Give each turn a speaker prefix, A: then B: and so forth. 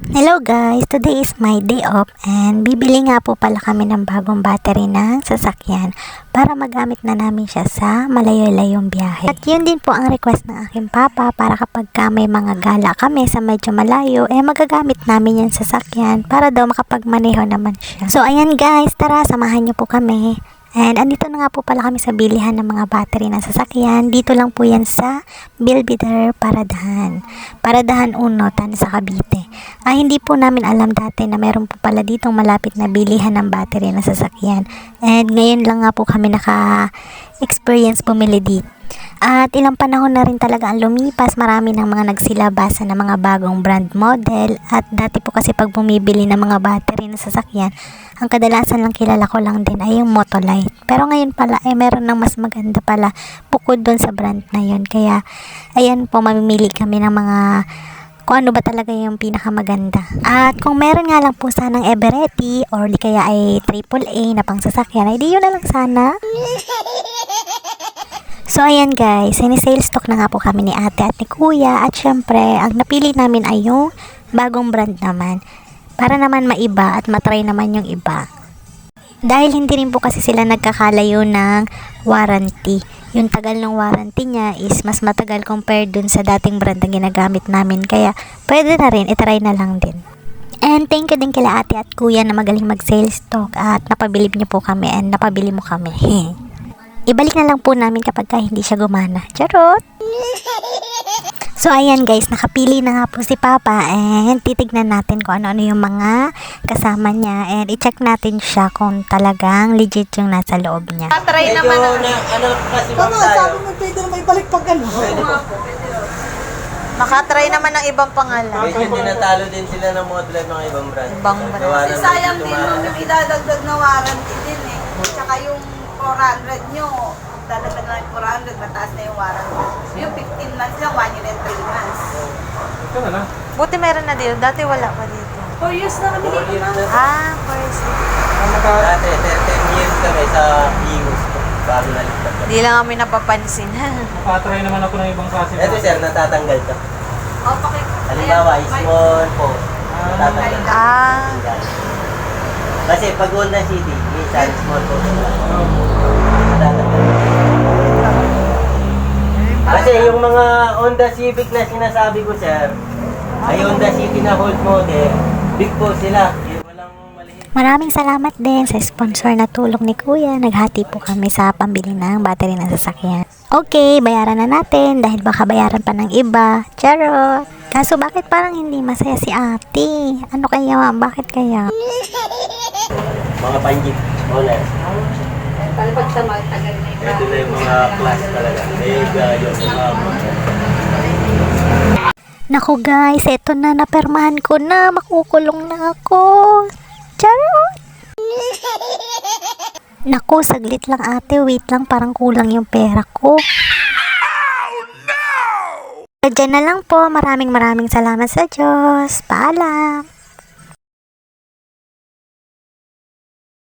A: Hello guys, today is my day off and bibili nga po pala kami ng bagong battery ng sasakyan para magamit na namin siya sa malayo-layong biyahe. At yun din po ang request ng aking papa para kapag may mga gala kami sa medyo malayo, magagamit namin yung sasakyan para daw makapagmaneho naman siya. So ayan guys, tara samahan niyo po kami. And andito na nga po pala kami sa bilihan ng mga battery ng sasakyan. Dito lang po yan sa Belvedere, Paradahan. Paradahan 1, tan sa Cavite. Hindi po namin alam dati na meron po pala ditong malapit na bilihan ng battery ng sasakyan. And ngayon lang nga po kami naka-experience bumili dito. At ilang panahon na rin talaga ang lumipas, marami ng mga nagsilabasan ng mga bagong brand model. At dati po kasi pag bumibili ng mga battery ng sasakyan, ang kadalasan lang kilala ko lang din ay yung Motolite. Pero ngayon pala meron ng mas maganda pala bukod doon sa brand na yun. Kaya ayan po, mamimili kami ng mga kung ano ba talaga yung pinakamaganda. At kung meron nga lang po sanang Eveready or di kaya ay AAA na pang sasakyan, ay di yun na lang sana. So ayan guys, sales stock na nga po kami ni ate at ni kuya. At syempre, ang napili namin ay yung bagong brand naman. Para naman maiba at matry naman yung iba. Dahil hindi rin po kasi sila nagkakalayo ng warranty. Yung tagal ng warranty niya is mas matagal compared dun sa dating brand na ginagamit namin. Kaya pwede na rin, itry na lang din. And thank you din kila ate at kuya na magaling mag-sales stock. At napabilib niyo po kami and napabili mo kami. Ibalik na lang po namin kapag hindi siya gumana. Charot! So ayan guys, nakapili na nga po si Papa and titignan natin kung ano-ano yung mga kasama niya and i-check natin siya kung talagang legit yung nasa loob niya.
B: Try naman
C: ano kasi ma'am
D: Tama,
C: tayo.
D: sabi mo pwede na may balik pag ano.
B: Makatry naman ng ibang pangalan.
C: Medyo dinatalo din sila ng model ng mga ibang brand.
B: Ibang brand.
C: Gawa
E: Kasi
C: ng
E: sayang
C: medyo
E: din
C: mahal.
E: yung idadagdag na warranty din eh. Tsaka yung 400 nyo, dadagdag na yung 400, mataas na yung warranty. Yung 15 months lang, 1 year and 3 months.
B: Buti meron na dito. Dati wala pa dito.
E: 4 years na kami dito na.
B: First.
C: Dati, 10 years kami sa Imus. Bago naligtas kami.
B: Di lang kami napapansin.
D: Nakatry naman ako ng ibang klase.
C: Ito sir, natatanggal to.
E: O, pakit.
C: Halimbawa, small po. Natatanggal. Yan. Kasi pag Honda City, minsan small po. Natatanggal. Kasi yung mga Honda Civic na sinasabi ko sir, ay Honda City na old model, big po sila. Walang maliit.
A: Maraming salamat din sa sponsor na tulong ni kuya. Naghati po kami sa pambili ng battery ng sasakyan. Okay, bayaran na natin dahil baka bayaran pa ng iba. Charot! Kaso bakit parang hindi masaya si ate? Ano kaya ma'am? Bakit kaya?
C: Mga panjip, owner.
E: Palipag sa mga tagal na yung
C: Ito na yung mga class talaga. Mega, yung mga
A: Naku guys, eto na, napermahan ko na. Makukulong na ako. Charot! Naku, saglit lang ate. Wait lang, parang kulang yung pera ko. Diyan na lang po. Maraming salamat sa Diyos. Paalam.